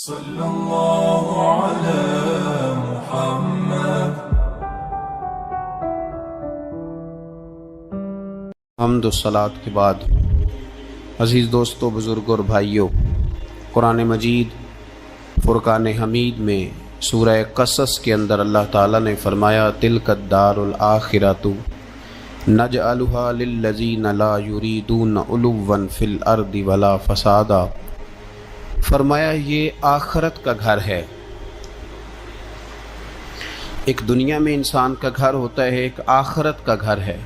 صلی اللہ علی محمد۔ حمد و صلات کے بعد عزیز دوستو، بزرگوں اور بھائیوں، قرآن مجید فرقان حمید میں سورہ قصص کے اندر اللہ تعالیٰ نے فرمایا تلک الدار الآخرۃ نجعلها للذین لا یریدون علوا فی الارض ولا فسادا۔ فرمایا یہ آخرت کا گھر ہے۔ ایک دنیا میں انسان کا گھر ہوتا ہے، ایک آخرت کا گھر ہے۔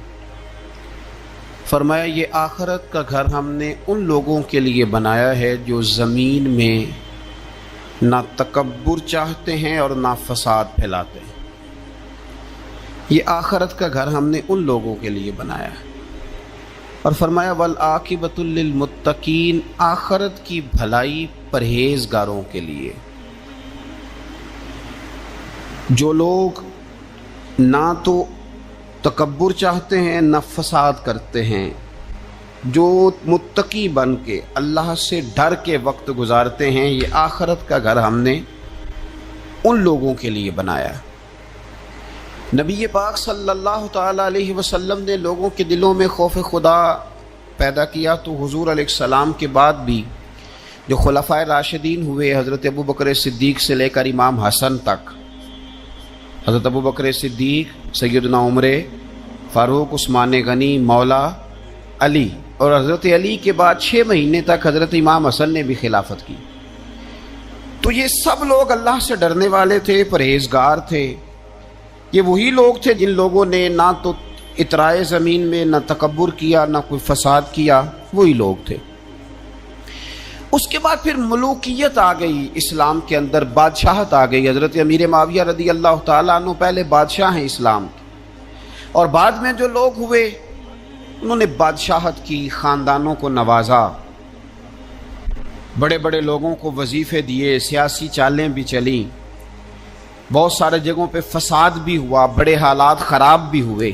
فرمایا یہ آخرت کا گھر ہم نے ان لوگوں کے لیے بنایا ہے جو زمین میں نہ تکبر چاہتے ہیں اور نہ فساد پھیلاتے ہیں۔ یہ آخرت کا گھر ہم نے ان لوگوں کے لیے بنایا ہے۔ اور فرمایا والعاقبۃ للمتقین، آخرت کی بھلائی پرہیزگاروں کے لیے۔ جو لوگ نہ تو تکبر چاہتے ہیں نہ فساد کرتے ہیں، جو متقی بن کے اللہ سے ڈر کے وقت گزارتے ہیں، یہ آخرت کا گھر ہم نے ان لوگوں کے لیے بنایا ہے۔ نبی پاک صلی اللہ تعالیٰ علیہ وسلم نے لوگوں کے دلوں میں خوف خدا پیدا کیا، تو حضور علیہ السلام کے بعد بھی جو خلفائے راشدین ہوئے، حضرت ابو بکر صدیق سے لے کر امام حسن تک، حضرت ابو بکر صدیق، سیدنا عمر فاروق، عثمان غنی، مولا علی، اور حضرت علی کے بعد 6 مہینے تک حضرت امام حسن نے بھی خلافت کی۔ تو یہ سب لوگ اللہ سے ڈرنے والے تھے، پرہیزگار تھے۔ یہ وہی لوگ تھے جن لوگوں نے نہ تو اطراء زمین میں نہ تکبر کیا نہ کوئی فساد کیا، وہی لوگ تھے۔ اس کے بعد پھر ملوکیت آ گئی اسلام کے اندر، بادشاہت آ گئی۔ حضرت امیر معاویہ رضی اللہ تعالیٰ عنہ پہلے بادشاہ ہیں اسلام کے، اور بعد میں جو لوگ ہوئے انہوں نے بادشاہت کی، خاندانوں کو نوازا، بڑے بڑے لوگوں کو وظیفے دیے، سیاسی چالیں بھی چلیں، بہت سارے جگہوں پہ فساد بھی ہوا، بڑے حالات خراب بھی ہوئے۔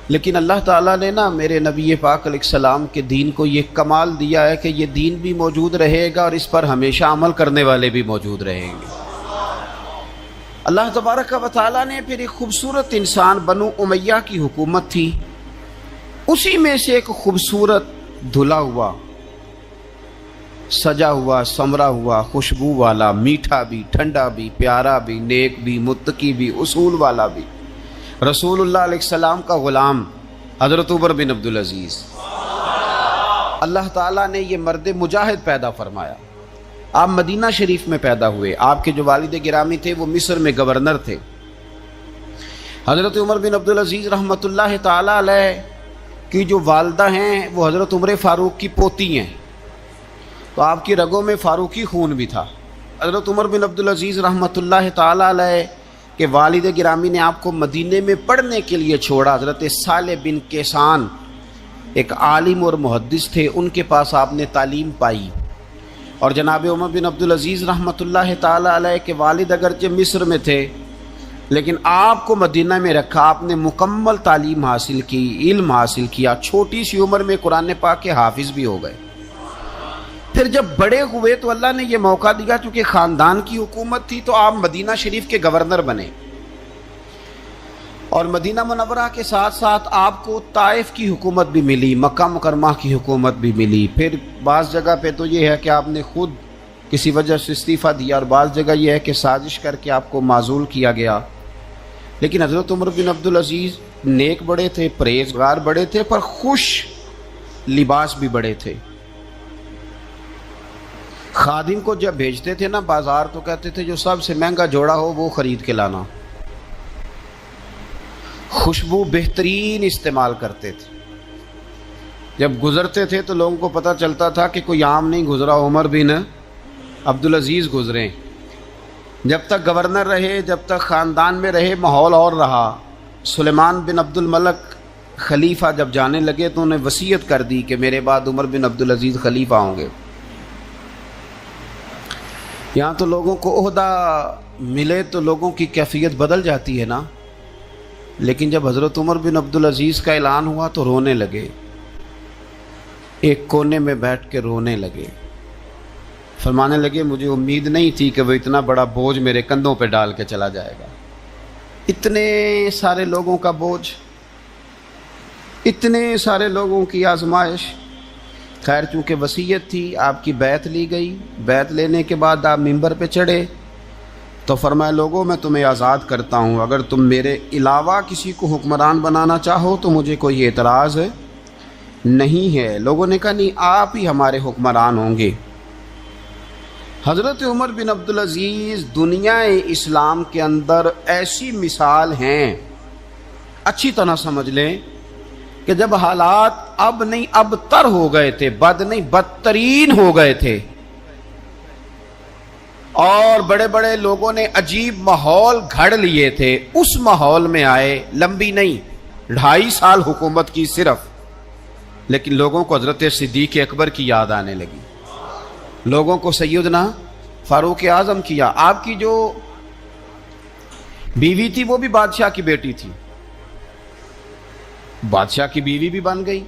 لیکن اللہ تعالیٰ نے میرے نبی پاک علیہ السلام کے دین کو یہ کمال دیا ہے کہ یہ دین بھی موجود رہے گا اور اس پر ہمیشہ عمل کرنے والے بھی موجود رہیں گے۔ اللہ تبارک و تعالیٰ نے پھر ایک خوبصورت انسان، بنو امیہ کی حکومت تھی، اسی میں سے ایک خوبصورت دھلا ہوا، سجا ہوا، سمرا ہوا، خوشبو والا، میٹھا بھی، ٹھنڈا بھی، پیارا بھی، نیک بھی، متقی بھی، اصول والا بھی، رسول اللہ علیہ السلام کا غلام حضرت عمر بن عبدالعزیز۔ اللہ تعالیٰ نے یہ مرد مجاہد پیدا فرمایا۔ آپ مدینہ شریف میں پیدا ہوئے۔ آپ کے جو والد گرامی تھے وہ مصر میں گورنر تھے۔ حضرت عمر بن عبدالعزیز رحمۃ اللہ تعالیٰ علیہ کی جو والدہ ہیں وہ حضرت عمر فاروق کی پوتی ہیں، تو آپ کی رگوں میں فاروقی خون بھی تھا۔ حضرت عمر بن عبدالعزیز رحمۃ اللہ تعالیٰ علیہ کے والد گرامی نے آپ کو مدینے میں پڑھنے کے لیے چھوڑا۔ حضرت صالح بن کیسان ایک عالم اور محدث تھے، ان کے پاس آپ نے تعلیم پائی۔ اور جناب عمر بن عبدالعزیز رحمۃ اللہ تعالیٰ علیہ کے والد اگرچہ مصر میں تھے، لیکن آپ کو مدینہ میں رکھا، آپ نے مکمل تعلیم حاصل کی، علم حاصل کیا، چھوٹی سی عمر میں قرآن پاک کے حافظ بھی ہو گئے۔ پھر جب بڑے ہوئے تو اللہ نے یہ موقع دیا، چونکہ خاندان کی حکومت تھی تو آپ مدینہ شریف کے گورنر بنے، اور مدینہ منورہ کے ساتھ ساتھ آپ کو طائف کی حکومت بھی ملی، مکہ مکرمہ کی حکومت بھی ملی۔ پھر بعض جگہ پہ تو یہ ہے کہ آپ نے خود کسی وجہ سے استعفیٰ دیا، اور بعض جگہ یہ ہے کہ سازش کر کے آپ کو معزول کیا گیا۔ لیکن حضرت عمر بن عبدالعزیز نیک بڑے تھے، پرہیزگار بڑے تھے، پر خوش لباس بھی بڑے تھے۔ خادم کو جب بھیجتے تھے بازار تو کہتے تھے جو سب سے مہنگا جوڑا ہو وہ خرید کے لانا۔ خوشبو بہترین استعمال کرتے تھے۔ جب گزرتے تھے تو لوگوں کو پتہ چلتا تھا کہ کوئی عام نہیں گزرا، عمر بن عبدالعزیز گزرے۔ جب تک گورنر رہے، جب تک خاندان میں رہے، ماحول اور رہا۔ سلیمان بن عبد الملک خلیفہ جب جانے لگے تو انہیں وصیت کر دی کہ میرے بعد عمر بن عبدالعزیز خلیفہ ہوں گے۔ یہاں تو لوگوں کو عہدہ ملے تو لوگوں کی کیفیت بدل جاتی ہے نا، لیکن جب حضرت عمر بن عبدالعزیز کا اعلان ہوا تو رونے لگے، ایک کونے میں بیٹھ کے رونے لگے۔ فرمانے لگے مجھے امید نہیں تھی کہ وہ اتنا بڑا بوجھ میرے کندھوں پہ ڈال کے چلا جائے گا. اتنے سارے لوگوں کا بوجھ، اتنے سارے لوگوں کی آزمائش. خیر چونکہ وصیت تھی، آپ کی بیعت لی گئی. بیعت لینے کے بعد آپ ممبر پہ چڑھے تو فرمایا لوگوں میں تمہیں آزاد کرتا ہوں، اگر تم میرے علاوہ کسی کو حکمران بنانا چاہو تو مجھے کوئی اعتراض نہیں ہے. لوگوں نے کہا نہیں، آپ ہی ہمارے حکمران ہوں گے. حضرت عمر بن عبدالعزیز دنیا اسلام کے اندر ایسی مثال ہیں، اچھی طرح سمجھ لیں کہ جب حالات اب نہیں اب تر ہو گئے تھے، بد نہیں بدترین ہو گئے تھے، اور بڑے بڑے لوگوں نے عجیب ماحول گھڑ لیے تھے، اس ماحول میں آئے. لمبی نہیں، 2.5 سال حکومت کی صرف، لیکن لوگوں کو حضرت صدیق اکبر کی یاد آنے لگی، لوگوں کو سیدنا فاروق اعظم کیا. آپ کی جو بیوی تھی وہ بھی بادشاہ کی بیٹی تھی، بادشاہ کی بیوی بھی بن گئی.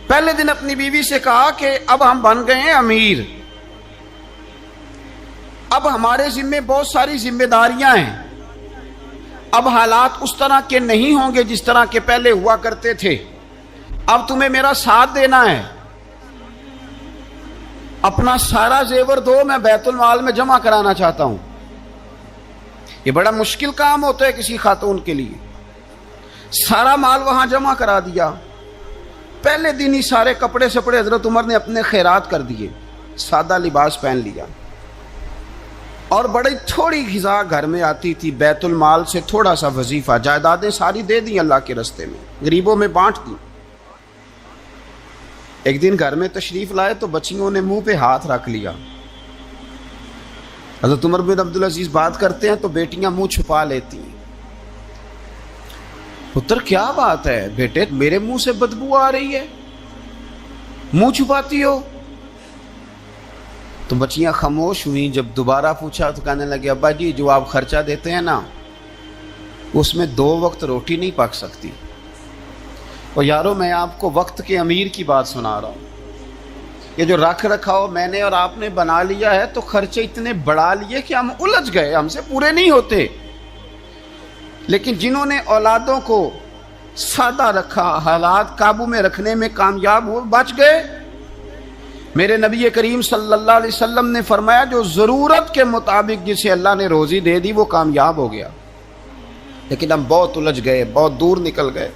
پہلے دن اپنی بیوی سے کہا کہ اب ہم بن گئے ہیں امیر، اب ہمارے ذمے بہت ساری ذمہ داریاں ہیں، اب حالات اس طرح کے نہیں ہوں گے جس طرح کے پہلے ہوا کرتے تھے، اب تمہیں میرا ساتھ دینا ہے، اپنا سارا زیور دو، میں بیت المال میں جمع کرانا چاہتا ہوں. یہ بڑا مشکل کام ہوتا ہے کسی خاتون کے لیے. سارا مال وہاں جمع کرا دیا. پہلے دن ہی سارے کپڑے سپڑے حضرت عمر نے اپنے خیرات کر دیے، سادہ لباس پہن لیا، اور بڑی تھوڑی غذا گھر میں آتی تھی، بیت المال سے تھوڑا سا وظیفہ، جائیدادیں ساری دے دی اللہ کے رستے میں، غریبوں میں بانٹ دی. ایک دن گھر میں تشریف لائے تو بچیوں نے منہ پہ ہاتھ رکھ لیا. حضرت عمر بن عبدالعزیز بات کرتے ہیں تو بیٹیاں منہ چھپا لیتی ہیں. پتر کیا بات ہے بیٹے، میرے منہ سے بدبو آ رہی ہے، منہ چھپاتی ہو؟ تو بچیاں خاموش ہوئیں. جب دوبارہ پوچھا تو کہنے لگے ابا جی جو آپ خرچہ دیتے ہیں نا اس میں 2 وقت روٹی نہیں پک سکتی. اور یارو میں آپ کو وقت کے امیر کی بات سنا رہا ہوں. یہ جو رکھ رکھاؤ میں نے اور آپ نے بنا لیا ہے تو خرچے اتنے بڑھا لیے کہ ہم الجھ گئے، ہم سے پورے نہیں ہوتے. لیکن جنہوں نے اولادوں کو سادہ رکھا، حالات قابو میں رکھنے میں کامیاب ہوئے، بچ گئے. میرے نبی کریم صلی اللہ علیہ وسلم نے فرمایا جو ضرورت کے مطابق جسے اللہ نے روزی دے دی وہ کامیاب ہو گیا. لیکن ہم بہت الجھ گئے، بہت دور نکل گئے.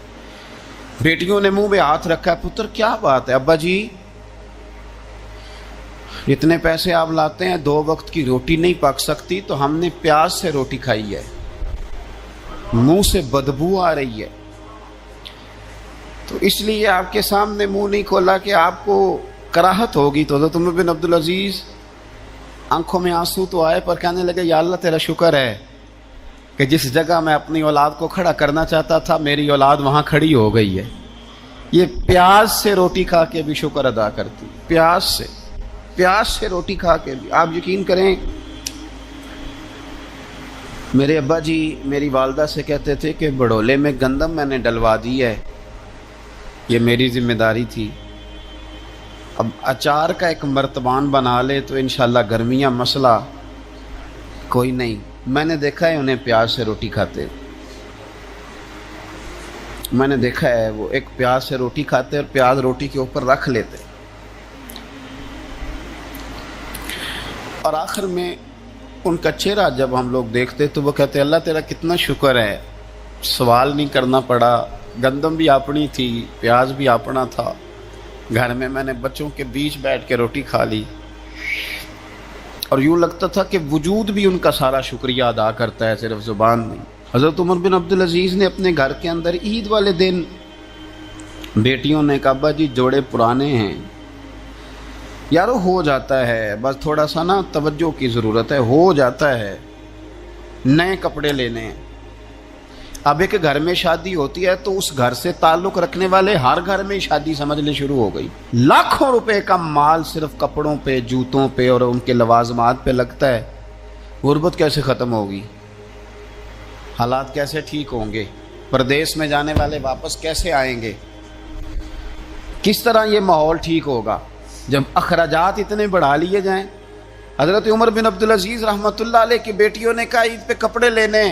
بیٹیوں نے منہ میں ہاتھ رکھا. پتر کیا بات ہے ابا جی، اتنے پیسے آپ لاتے ہیں 2 وقت کی روٹی نہیں پک سکتی، تو ہم نے پیاز سے روٹی کھائی ہے، منہ سے بدبو آ رہی ہے، تو اس لیے آپ کے سامنے منہ نہیں کھولا کہ آپ کو کراہت ہوگی. تو حضرت عمر بن عبدالعزیز آنکھوں میں آنسو تو آئے پر کہنے لگے یا اللہ تیرا شکر ہے کہ جس جگہ میں اپنی اولاد کو کھڑا کرنا چاہتا تھا میری اولاد وہاں کھڑی ہو گئی ہے. یہ پیاز سے روٹی کھا کے بھی شکر ادا کرتی، پیاز سے روٹی کھا کے بھی. آپ یقین کریں میرے ابا جی میری والدہ سے کہتے تھے کہ بڑولے میں گندم میں نے ڈلوا دی ہے، یہ میری ذمہ داری تھی، اب اچار کا ایک مرتبان بنا لے تو انشاءاللہ گرمیاں مسئلہ کوئی نہیں. میں نے دیکھا ہے انہیں پیاز سے روٹی کھاتے، میں نے دیکھا ہے وہ ایک پیاز سے روٹی کھاتے اور پیاز روٹی کے اوپر رکھ لیتے، اور آخر میں ان کا چہرہ جب ہم لوگ دیکھتے تو وہ کہتے اللہ تیرا کتنا شکر ہے، سوال نہیں کرنا پڑا، گندم بھی اپنی تھی، پیاز بھی اپنا تھا، گھر میں میں نے بچوں کے بیچ بیٹھ کے روٹی کھا لی. اور یوں لگتا تھا کہ وجود بھی ان کا سارا شکریہ ادا کرتا ہے، صرف زبان نہیں. حضرت عمر بن عبدالعزیز نے اپنے گھر کے اندر عید والے دن بیٹیوں نے کہا ابا جی جوڑے پرانے ہیں، یارو ہو جاتا ہے، بس تھوڑا سا نا توجہ کی ضرورت ہے، ہو جاتا ہے، نئے کپڑے لینے ہیں. اب ایک گھر میں شادی ہوتی ہے تو اس گھر سے تعلق رکھنے والے ہر گھر میں شادی سمجھ لے شروع ہو گئی. لاکھوں روپے کا مال صرف کپڑوں پہ، جوتوں پہ اور ان کے لوازمات پہ لگتا ہے. غربت کیسے ختم ہوگی؟ حالات کیسے ٹھیک ہوں گے؟ پردیس میں جانے والے واپس کیسے آئیں گے؟ کس طرح یہ ماحول ٹھیک ہوگا جب اخراجات اتنے بڑھا لیے جائیں؟ حضرت عمر بن عبدالعزیز رحمۃ اللہ علیہ کی بیٹیوں نے کہا عید پہ کپڑے لینے،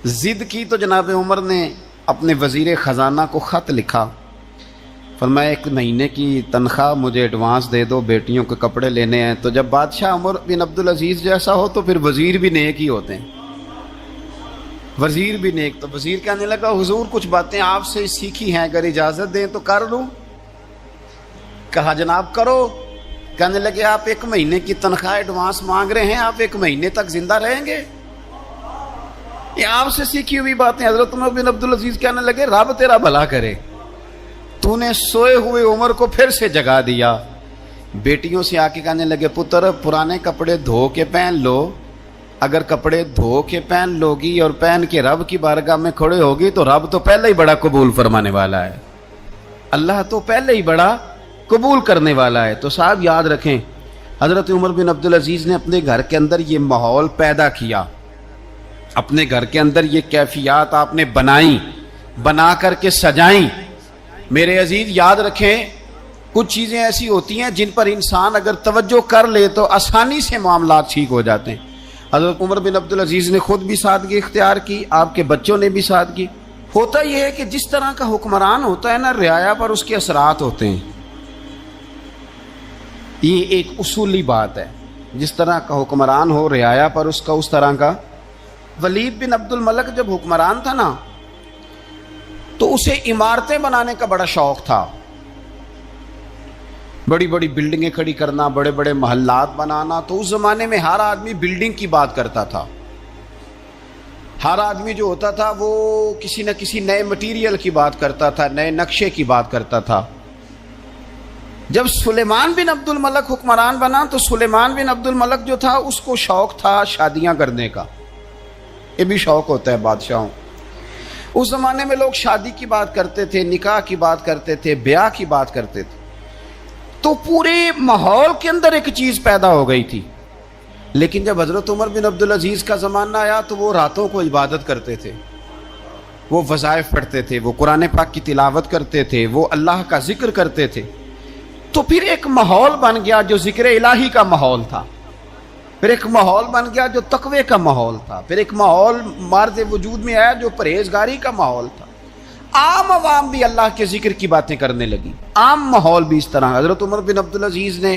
ضد کی تو جناب عمر نے اپنے وزیر خزانہ کو خط لکھا، فرمایا 1 مہینے کی تنخواہ مجھے ایڈوانس دے دو، بیٹیوں کے کپڑے لینے ہیں۔ تو جب بادشاہ عمر بن عبدالعزیز جیسا ہو تو پھر وزیر بھی نیک ہی ہوتے ہیں، وزیر بھی نیک۔ تو وزیر کہنے لگا حضور کچھ باتیں آپ سے سیکھی ہیں، اگر اجازت دیں تو کر لوں؟ کہا جناب کرو۔ کہنے لگے آپ 1 مہینے کی تنخواہ ایڈوانس مانگ رہے ہیں، آپ 1 مہینے تک زندہ رہیں گے؟ یہ آپ سے سیکھی ہوئی باتیں۔ حضرت عمر بن عبدالعزیز کہنے لگے رب تیرا بھلا کرے، تو نے سوئے ہوئے عمر کو پھر سے جگا دیا۔ بیٹیوں سے آ کے کہنے لگے پتر پرانے کپڑے دھو کے پہن لو، اگر کپڑے دھو کے پہن لوگی اور پہن کے رب کی بارگاہ میں کھڑے ہوگی تو رب تو پہلے ہی بڑا قبول فرمانے والا ہے، اللہ تو پہلے ہی بڑا قبول کرنے والا ہے۔ تو صاحب یاد رکھیں، حضرت عمر بن عبدالعزیز نے اپنے گھر کے اندر یہ ماحول پیدا کیا، اپنے گھر کے اندر یہ کیفیات آپ نے بنائیں، بنا کر کے سجائیں۔ میرے عزیز یاد رکھیں، کچھ چیزیں ایسی ہوتی ہیں جن پر انسان اگر توجہ کر لے تو آسانی سے معاملات ٹھیک ہو جاتے ہیں۔ حضرت عمر بن عبدالعزیز نے خود بھی سادگی اختیار کی، آپ کے بچوں نے بھی سادگی۔ ہوتا یہ ہے کہ جس طرح کا حکمران ہوتا ہے نا، رعایا پر اس کے اثرات ہوتے ہیں، یہ ایک اصولی بات ہے۔ جس طرح کا حکمران ہو رعایا پر اس کا اس طرح کا۔ ولید بن عبد الملک جب حکمران تھا نا تو اسے عمارتیں بنانے کا بڑا شوق تھا، بڑی بڑی بلڈنگیں کھڑی کرنا، بڑے بڑے محلات بنانا۔ تو اس زمانے میں ہر آدمی بلڈنگ کی بات کرتا تھا، ہر آدمی جو ہوتا تھا وہ کسی نہ کسی نئے مٹیریل کی بات کرتا تھا، نئے نقشے کی بات کرتا تھا۔ جب سلیمان بن عبد الملک حکمران بنا تو سلیمان بن عبد الملک جو تھا اس کو شوق تھا شادیاں کرنے کا، یہ بھی شوق ہوتا ہے بادشاہوں۔ اس زمانے میں لوگ شادی کی بات کرتے تھے، نکاح کی بات کرتے تھے، بیاہ کی بات کرتے تھے۔ تو پورے ماحول کے اندر ایک چیز پیدا ہو گئی تھی۔ لیکن جب حضرت عمر بن عبدالعزیز کا زمانہ آیا تو وہ راتوں کو عبادت کرتے تھے، وہ وظائف پڑھتے تھے، وہ قرآن پاک کی تلاوت کرتے تھے، وہ اللہ کا ذکر کرتے تھے۔ تو پھر ایک ماحول بن گیا جو ذکر الہی کا ماحول تھا، پھر ایک ماحول بن گیا جو تقوی کا ماحول تھا، پھر ایک ماحول مارد وجود میں آیا جو پرہیزگاری کا ماحول تھا۔ عام عوام بھی اللہ کے ذکر کی باتیں کرنے لگی، عام ماحول بھی اس طرح۔ حضرت عمر بن عبدالعزیز نے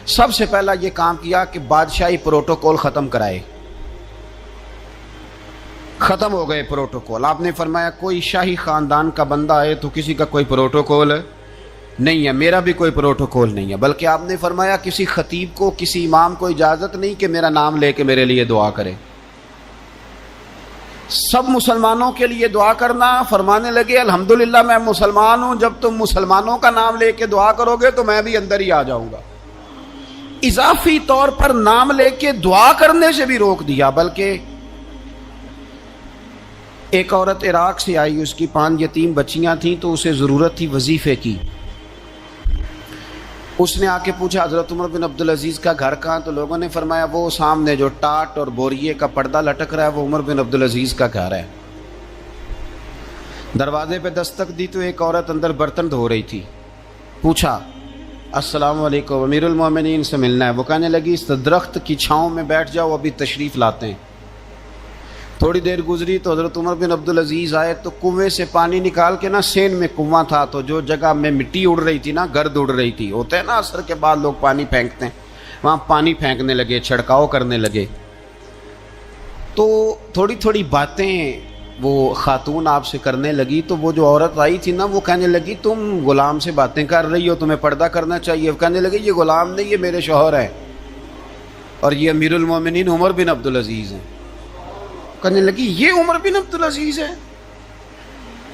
سب سے پہلا یہ کام کیا کہ بادشاہی پروٹوکول ختم کرائے، ختم ہو گئے پروٹوکول۔ آپ نے فرمایا کوئی شاہی خاندان کا بندہ آئے تو کسی کا کوئی پروٹوکول نہیں ہے، میرا بھی کوئی پروٹوکول نہیں ہے، بلکہ آپ نے فرمایا کسی خطیب کو، کسی امام کو اجازت نہیں کہ میرا نام لے کے میرے لیے دعا کرے۔ سب مسلمانوں کے لیے دعا کرنا، فرمانے لگے الحمدللہ میں مسلمان ہوں، جب تم مسلمانوں کا نام لے کے دعا کرو گے تو میں بھی اندر ہی آ جاؤں گا۔ اضافی طور پر نام لے کے دعا کرنے سے بھی روک دیا، بلکہ ایک عورت عراق سے آئی، اس کی 5 یتیم بچیاں تھیں تو اسے ضرورت تھی وظیفے کی۔ اس نے آ کے پوچھا حضرت عمر بن عبدالعزیز کا گھر کہاں؟ تو لوگوں نے فرمایا وہ سامنے جو ٹاٹ اور بوریے کا پردہ لٹک رہا ہے وہ عمر بن عبدالعزیز کا گھر ہے۔ دروازے پہ دستک دی تو ایک عورت اندر برتن دھو رہی تھی، پوچھا السلام علیکم، امیر المومنین سے ملنا ہے۔ وہ کہنے لگی اس درخت کی چھاؤں میں بیٹھ جاؤ، ابھی تشریف لاتے ہیں۔ تھوڑی دیر گزری تو حضرت عمر بن عبدالعزیز آئے تو کنویں سے پانی نکال کے نا، سین میں کنواں تھا تو جو جگہ میں مٹی اڑ رہی تھی نا، گرد اڑ رہی تھی، ہوتا ہے نا عصر کے بعد لوگ پانی پھینکتے ہیں، وہاں پانی پھینکنے لگے، چھڑکاؤ کرنے لگے۔ تو تھوڑی تھوڑی باتیں وہ خاتون آپ سے کرنے لگی تو وہ جو عورت آئی تھی نا وہ کہنے لگی تم غلام سے باتیں کر رہی ہو، تمہیں پردہ کرنا چاہیے۔ وہ کہنے لگے یہ غلام نہیں، یہ میرے شوہر ہیں اور یہ امیر المومنین عمر بن عبدالعزیز ہیں۔ کہنے لگی یہ عمر بن عبدالعزیز ہے؟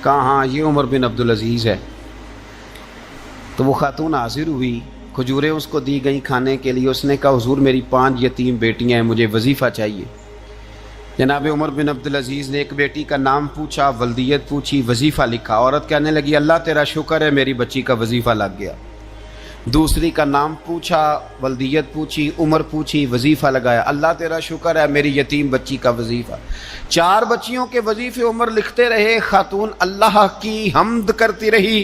کہا ہاں یہ عمر بن عبدالعزیز ہے۔ تو وہ خاتون حاضر ہوئی، کھجوریں اس کو دی گئیں کھانے کے لیے۔ اس نے کہا حضور میری 5 یتیم بیٹیاں ہیں، مجھے وظیفہ چاہیے۔ جناب عمر بن عبدالعزیز نے ایک بیٹی کا نام پوچھا، ولدیت پوچھی، وظیفہ لکھا۔ عورت کہنے لگی اللہ تیرا شکر ہے میری بچی کا وظیفہ لگ گیا۔ دوسری کا نام پوچھا، ولدیت پوچھی، عمر پوچھی، وظیفہ لگایا، اللہ تیرا شکر ہے میری یتیم بچی کا وظیفہ۔ 4 بچیوں کے وظیفے عمر لکھتے رہے، خاتون اللہ کی حمد کرتی رہی،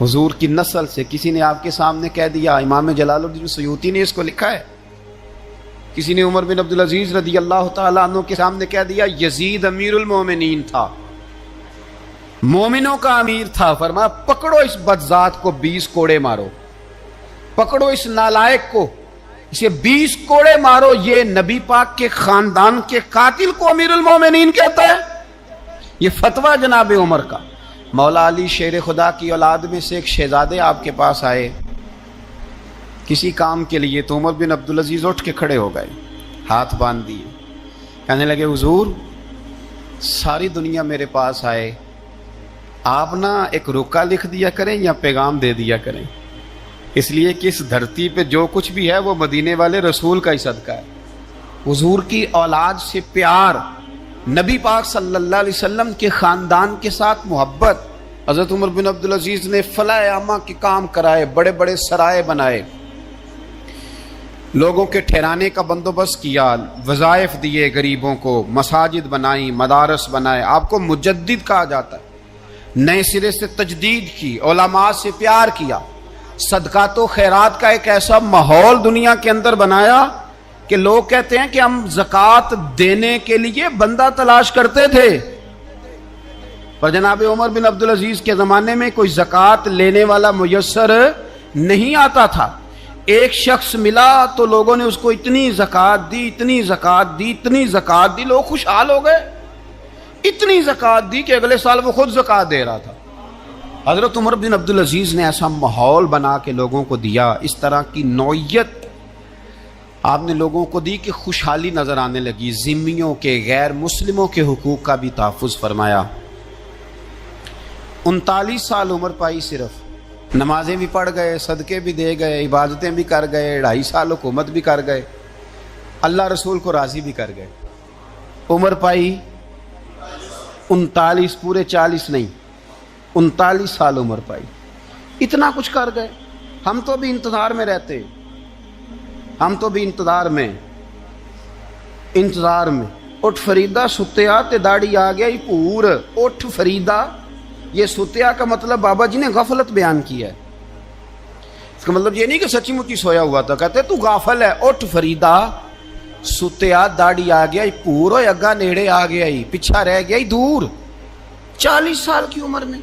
حضور کی نسل سے کسی نے آپ کے سامنے کہہ دیا، امام جلال الدین سیوطی نے اس کو لکھا ہے، کسی نے عمر بن عبدالعزیز رضی اللہ تعالیٰ عنہ کے سامنے کہہ دیا یزید امیر المومنین تھا، مومنوں کا امیر تھا، فرمایا پکڑو اس بدذات کو 20 کوڑے مارو، پکڑو اس نالائق کو، اسے 20 کوڑے مارو، یہ نبی پاک کے خاندان کے قاتل کو امیر المومنین کہتا ہے۔ یہ فتویٰ جناب عمر کا۔ مولا علی شیر خدا کی اولاد میں سے ایک شہزادے آپ کے پاس آئے کسی کام کے لیے، تو عمر بن عبدالعزیز اٹھ کے کھڑے ہو گئے، ہاتھ باندھ دیے، کہنے لگے حضور ساری دنیا میرے پاس آئے، آپ نا ایک رکا لکھ دیا کریں یا پیغام دے دیا کریں، اس لیے کہ اس دھرتی پہ جو کچھ بھی ہے وہ مدینے والے رسول کا ہی صدقہ ہے۔ حضور کی اولاد سے پیار، نبی پاک صلی اللہ علیہ وسلم کے خاندان کے ساتھ محبت، حضرت عمر بن عبدالعزیز نے فلاح عامہ کے کام کرائے، بڑے بڑے سرائے بنائے، لوگوں کے ٹھہرانے کا بندوبست کیا، وظائف دیے غریبوں کو، مساجد بنائیں، مدارس بنائے، آپ کو مجدد کہا جاتا ہے، نئے سرے سے تجدید کی، علماء سے پیار کیا، صدقات و خیرات کا ایک ایسا ماحول دنیا کے اندر بنایا کہ لوگ کہتے ہیں کہ ہم زکوٰۃ دینے کے لیے بندہ تلاش کرتے تھے، پر جناب عمر بن عبدالعزیز کے زمانے میں کوئی زکوٰۃ لینے والا میسر نہیں آتا تھا۔ ایک شخص ملا تو لوگوں نے اس کو اتنی زکوٰۃ دی، اتنی زکوٰۃ دی، اتنی زکوٰۃ دی، لوگ خوشحال ہو گئے، اتنی زکوٰۃ دی کہ اگلے سال وہ خود زکوٰۃ دے رہا تھا۔ حضرت عمر بن عبدالعزیز نے ایسا ماحول بنا کے لوگوں کو دیا، اس طرح کی نوعیت آپ نے لوگوں کو دی کہ خوشحالی نظر آنے لگی، ذمیوں کے، غیر مسلموں کے حقوق کا بھی تحفظ فرمایا۔ 39 سال عمر پائی، صرف نمازیں بھی پڑھ گئے، صدقے بھی دے گئے، عبادتیں بھی کر گئے، 2.5 سال حکومت بھی کر گئے، اللہ رسول کو راضی بھی کر گئے۔ عمر پائی 39، پورے 40 نہیں، 39 سال عمر پائی، اتنا کچھ کر گئے۔ ہم تو بھی انتظار میں رہتے، ہم تو بھی انتظار میں اٹھ فریدا ستیا تے داڑھی آ گیا ہی پور، اٹھ فریدا، یہ ستیا کا مطلب بابا جی نے غفلت بیان کیا ہے، اس کا مطلب یہ نہیں کہ سچی مچی سویا ہوا تھا، کہتے تو غافل ہے، اٹھ فریدا ستیا داڑھی آ گیا ہی پور، اور اگا نیڑے آ گیا ہی، پیچھا رہ گیا ہی دور۔ 40 سال کی عمر میں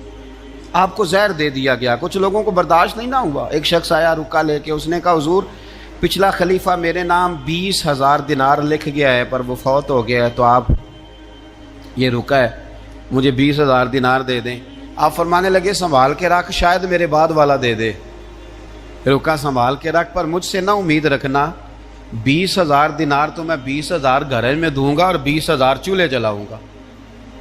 آپ کو زہر دے دیا گیا، کچھ لوگوں کو برداشت نہیں نہ ہوا۔ ایک شخص آیا رکا لے کے، اس نے کہا حضور پچھلا خلیفہ میرے نام 20,000 دینار لکھ گیا ہے، پر وہ فوت ہو گیا ہے، تو آپ یہ رکا ہے، مجھے 20,000 دینار دے دیں۔ آپ فرمانے لگے سنبھال کے رکھ، شاید میرے بعد والا دے دے، رکا سنبھال کے رکھ، پر مجھ سے نہ امید رکھنا 20,000 دینار تو میں 20,000 گھر میں دوں گا اور 20,000 چولہے جلاؤں گا،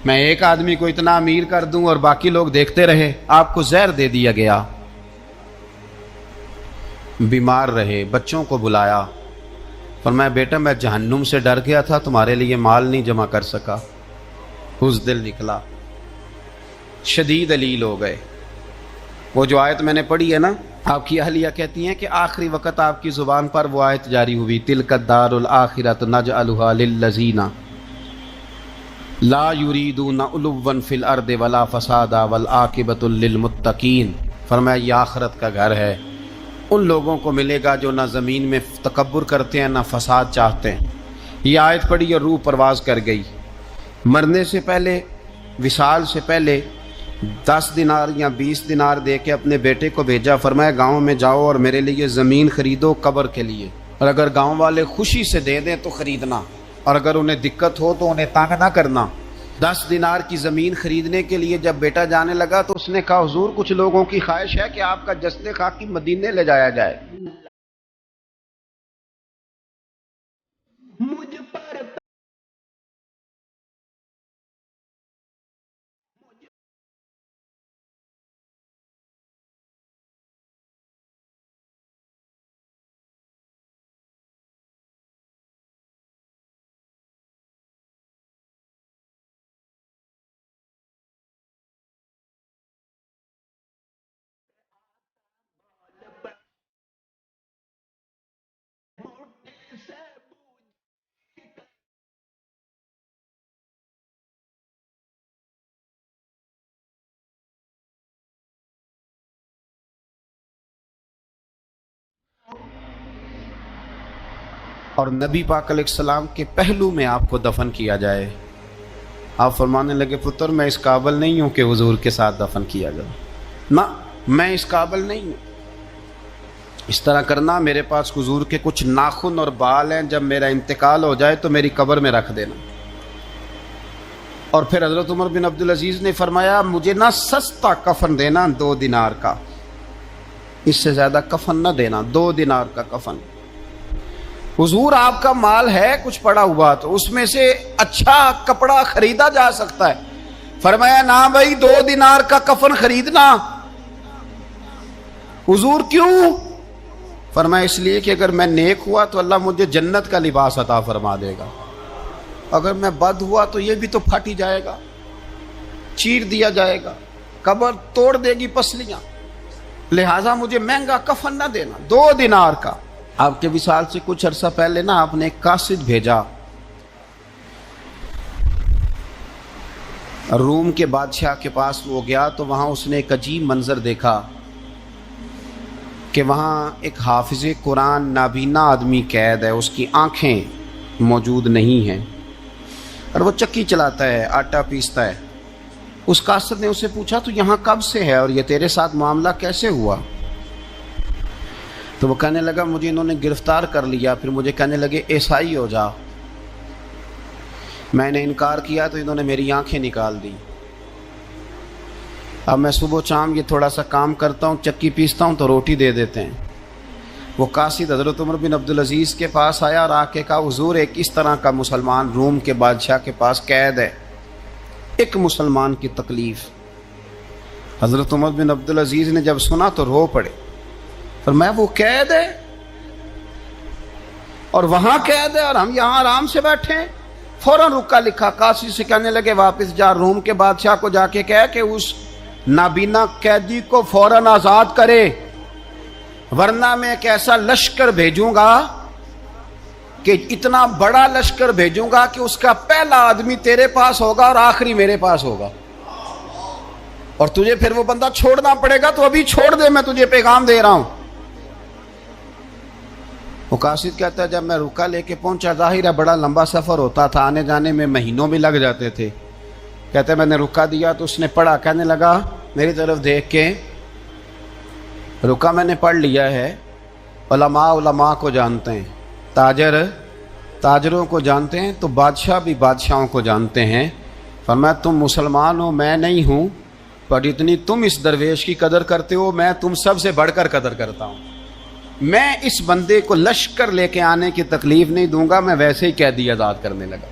میں ایک آدمی کو اتنا امیر کر دوں اور باقی لوگ دیکھتے رہے۔ آپ کو زہر دے دیا گیا، بیمار رہے، بچوں کو بلایا، فرمایا بیٹا میں جہنم سے ڈر گیا تھا، تمہارے لیے مال نہیں جمع کر سکا، بزدل نکلا، شدید علیل ہو گئے۔ وہ جو آیت میں نے پڑھی ہے نا، آپ کی اہلیہ کہتی ہیں کہ آخری وقت آپ کی زبان پر وہ آیت جاری ہوئی، تلک الدار الآخرۃ نجعلھا للذین لا یریدون علوا فی الارض ولا فسادا والعاقبۃ للمتقین۔ فرمایا یہ آخرت کا گھر ہے، ان لوگوں کو ملے گا جو نہ زمین میں تکبر کرتے ہیں نہ فساد چاہتے ہیں۔ یہ آیت پڑھی اور روح پرواز کر گئی۔ مرنے سے پہلے، وصال سے پہلے 10 دینار یا 20 دینار دے کے اپنے بیٹے کو بھیجا، فرمایا گاؤں میں جاؤ اور میرے لیے زمین خریدو قبر کے لیے، اور اگر گاؤں والے خوشی سے دے دیں تو خریدنا، اور اگر انہیں دقت ہو تو انہیں تنگ نہ کرنا۔ 10 دینار کی زمین خریدنے کے لیے جب بیٹا جانے لگا تو اس نے کہا حضور کچھ لوگوں کی خواہش ہے کہ آپ کا جسد خاکی مدینے لے جایا جائے۔ اور نبی پاک علیہ السلام کے پہلو میں آپ کو دفن کیا جائے۔ آپ فرمانے لگے پتر میں اس قابل نہیں ہوں کہ حضور کے ساتھ دفن کیا جائے، نہ میں اس قابل نہیں ہوں۔ اس طرح کرنا، میرے پاس حضور کے کچھ ناخن اور بال ہیں، جب میرا انتقال ہو جائے تو میری قبر میں رکھ دینا۔ اور پھر حضرت عمر بن عبدالعزیز نے فرمایا مجھے نہ سستا کفن دینا 2 دینار کا، اس سے زیادہ کفن نہ دینا، 2 دینار کا کفن۔ حضور آپ کا مال ہے کچھ پڑا ہوا تو اس میں سے اچھا کپڑا خریدا جا سکتا ہے۔ فرمایا نہ بھائی 2 دینار کا کفن خریدنا۔ حضور کیوں؟ فرمایا اس لیے کہ اگر میں نیک ہوا تو اللہ مجھے جنت کا لباس عطا فرما دے گا، اگر میں بد ہوا تو یہ بھی تو پھٹ ہی جائے گا، چیر دیا جائے گا، قبر توڑ دے گی پسلیاں، لہٰذا مجھے مہنگا کفن نہ دینا، 2 دینار کا۔ آپ کے وصال سے کچھ عرصہ پہلے نا آپ نے ایک قاصد بھیجا، روم کے بادشاہ کے پاس وہ گیا تو وہاں اس نے ایک عجیب منظر دیکھا کہ وہاں ایک حافظ قرآن نابینا آدمی قید ہے، اس کی آنکھیں موجود نہیں ہیں اور وہ چکی چلاتا ہے، آٹا پیستا ہے۔ اس قاصد نے اسے پوچھا تو یہاں کب سے ہے اور یہ تیرے ساتھ معاملہ کیسے ہوا؟ تو وہ کہنے لگا مجھے انہوں نے گرفتار کر لیا، پھر مجھے کہنے لگے عیسائی ہو جا، میں نے انکار کیا تو انہوں نے میری آنکھیں نکال دی۔ اب میں صبح شام یہ تھوڑا سا کام کرتا ہوں، چکی پیستا ہوں تو روٹی دے دیتے ہیں۔ وہ قاصد حضرت عمر بن عبدالعزیز کے پاس آیا اور آ کے کہا حضور ایک اس طرح کا مسلمان روم کے بادشاہ کے پاس قید ہے، ایک مسلمان کی تکلیف۔ حضرت عمر بن عبدالعزیز نے جب سنا تو رو پڑے، فرمایا وہ قید ہے اور وہاں قید ہے اور ہم یہاں آرام سے بیٹھے ہیں۔ فوراً رکا لکھا قاصد سے کہنے لگے واپس جا، روم کے بادشاہ کو جا کے کہہ کہ اس نابینا قیدی کو فوراً آزاد کرے، ورنہ میں ایک ایسا لشکر بھیجوں گا کہ اتنا بڑا لشکر بھیجوں گا کہ اس کا پہلا آدمی تیرے پاس ہوگا اور آخری میرے پاس ہوگا، اور تجھے پھر وہ بندہ چھوڑنا پڑے گا، تو ابھی چھوڑ دے، میں تجھے پیغام دے رہا ہوں۔ وہ قاصد کہتا ہے جب میں رکا لے کے پہنچا، ظاہر ہے بڑا لمبا سفر ہوتا تھا، آنے جانے میں مہینوں بھی لگ جاتے تھے۔ کہتے میں نے رکا دیا تو اس نے پڑھا، کہنے لگا میری طرف دیکھ کے رکا میں نے پڑھ لیا ہے، علماء کو جانتے ہیں، تاجر تاجروں کو جانتے ہیں، تو بادشاہ بھی بادشاہوں کو جانتے ہیں۔ فرمایا تم مسلمان ہو میں نہیں ہوں، پر اتنی تم اس درویش کی قدر کرتے ہو میں تم سب سے بڑھ کر قدر کرتا ہوں۔ میں اس بندے کو لشکر لے کے آنے کی تکلیف نہیں دوں گا، میں ویسے ہی قیدی آزاد کرنے لگا،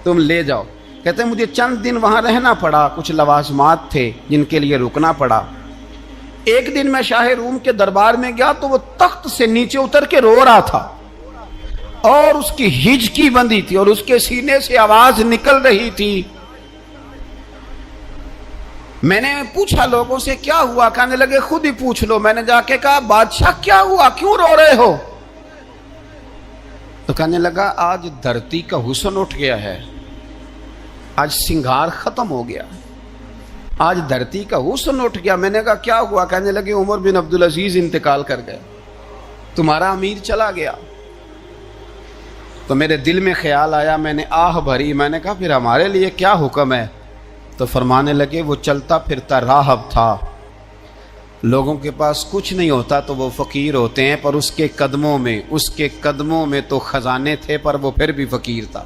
تم لے جاؤ۔ کہتے ہیں مجھے چند دن وہاں رہنا پڑا، کچھ لوازمات تھے جن کے لیے رکنا پڑا۔ ایک دن میں شاہ روم کے دربار میں گیا تو وہ تخت سے نیچے اتر کے رو رہا تھا اور اس کی ہچکی بندھی تھی اور اس کے سینے سے آواز نکل رہی تھی۔ میں نے پوچھا لوگوں سے کیا ہوا، کہنے لگے خود ہی پوچھ لو۔ میں نے جا کے کہا بادشاہ کیا ہوا، کیوں رو رہے ہو؟ تو کہنے لگا آج دھرتی کا حسن اٹھ گیا ہے، آج سنگار ختم ہو گیا، آج دھرتی کا حسن اٹھ گیا۔ میں نے کہا کیا ہوا؟ کہنے لگے عمر بن عبدالعزیز انتقال کر گئے، تمہارا امیر چلا گیا۔ تو میرے دل میں خیال آیا، میں نے آہ بھری، میں نے کہا پھر ہمارے لیے کیا حکم ہے؟ تو فرمانے لگے وہ چلتا پھرتا راہب تھا، لوگوں کے پاس کچھ نہیں ہوتا تو وہ فقیر ہوتے ہیں، پر اس کے قدموں میں تو خزانے تھے، پر وہ پھر بھی فقیر تھا۔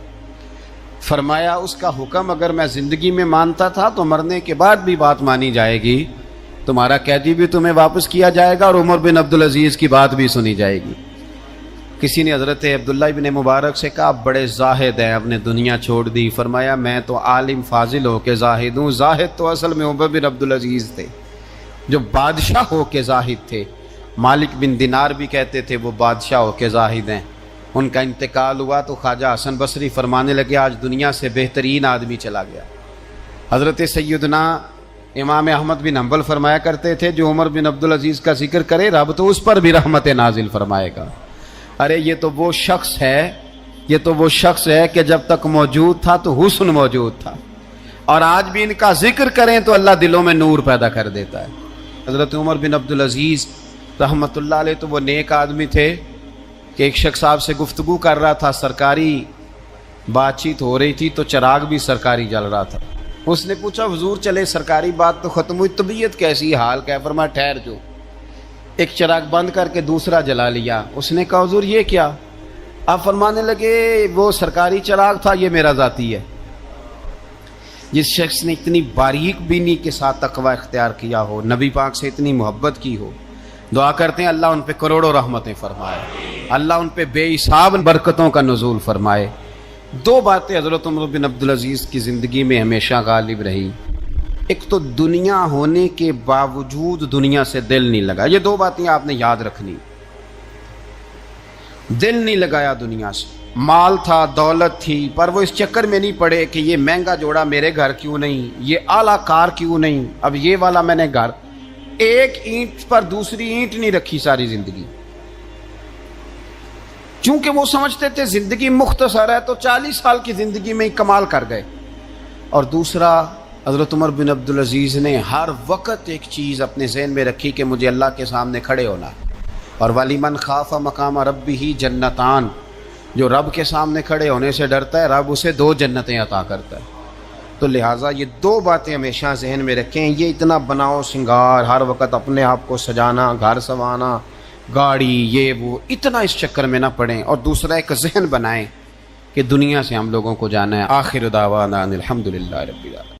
فرمایا اس کا حکم اگر میں زندگی میں مانتا تھا تو مرنے کے بعد بھی بات مانی جائے گی، تمہارا قیدی بھی تمہیں واپس کیا جائے گا اور عمر بن عبدالعزیز کی بات بھی سنی جائے گی۔ کسی نے حضرت عبداللہ ابن مبارک سے کہا آپ بڑے زاہد ہیں، آپ نے دنیا چھوڑ دی۔ فرمایا میں تو عالم فاضل ہو کے زاہد ہوں، زاہد تو اصل میں عمر بن عبدالعزیز تھے جو بادشاہ ہو کے زاہد تھے۔ مالک بن دینار بھی کہتے تھے وہ بادشاہ ہو کے زاہد ہیں۔ ان کا انتقال ہوا تو خواجہ حسن بصری فرمانے لگے آج دنیا سے بہترین آدمی چلا گیا۔ حضرت سیدنا امام احمد بن حنبل فرمایا کرتے تھے جو عمر بن عبدالعزیز کا ذکر کرے رب تو اس پر بھی رحمت نازل فرمائے گا۔ ارے یہ تو وہ شخص ہے کہ جب تک موجود تھا تو حسن موجود تھا، اور آج بھی ان کا ذکر کریں تو اللہ دلوں میں نور پیدا کر دیتا ہے۔ حضرت عمر بن عبدالعزیز رحمت اللہ علیہ تو وہ نیک آدمی تھے، کہ ایک شخص آپ سے گفتگو کر رہا تھا، سرکاری بات چیت ہو رہی تھی تو چراغ بھی سرکاری جل رہا تھا. اس نے پوچھا حضور چلے سرکاری بات تو ختم ہوئی، طبیعت کیسی، حال کیا؟ فرمایا ٹھہر جو. ایک چراغ بند کر کے دوسرا جلا لیا. اس نے کہا حضور یہ کیا؟ آپ فرمانے لگے وہ سرکاری چراغ تھا، یہ میرا ذاتی ہے. جس شخص نے اتنی باریک بینی کے ساتھ تقوی اختیار کیا ہو، نبی پاک سے اتنی محبت کی ہو، دعا کرتے ہیں اللہ ان پہ کروڑوں رحمتیں فرمائے، اللہ ان پہ بے حساب برکتوں کا نزول فرمائے. دو باتیں حضرت عمر بن عبدالعزیز کی زندگی میں ہمیشہ غالب رہی. ایک تو دنیا ہونے کے باوجود دنیا سے دل نہیں لگا. یہ دو باتیں آپ نے یاد رکھنی. دل نہیں لگایا دنیا سے. مال تھا، دولت تھی، پر وہ اس چکر میں نہیں پڑے کہ یہ مہنگا جوڑا میرے گھر کیوں نہیں، یہ اعلیٰ کار کیوں نہیں، اب یہ والا میں نے گھر. ایک اینٹ پر دوسری اینٹ نہیں رکھی ساری زندگی. چونکہ وہ سمجھتے تھے زندگی مختصر ہے تو 40 سال کی زندگی میں ہی کمال کر گئے. اور دوسرا، حضرت عمر بن عبدالعزیز نے ہر وقت ایک چیز اپنے ذہن میں رکھی کہ مجھے اللہ کے سامنے کھڑے ہونا ہے. اور وَلِمَنْ خَافَ مَقَامَ رَبِّهِ جَنَّتَانِ، جو رب کے سامنے کھڑے ہونے سے ڈرتا ہے رب اسے 2 جنتیں عطا کرتا ہے. تو لہٰذا یہ 2 باتیں ہمیشہ ذہن میں رکھیں. یہ اتنا بناؤ سنگار، ہر وقت اپنے آپ کو سجانا، گھر سنوانا، گاڑی، یہ وہ، اتنا اس چکر میں نہ پڑیں. اور دوسرا ایک ذہن بنائیں کہ دنیا سے ہم لوگوں کو جانا ہے. آخر دعوانا الحمدللہ رب العالمین.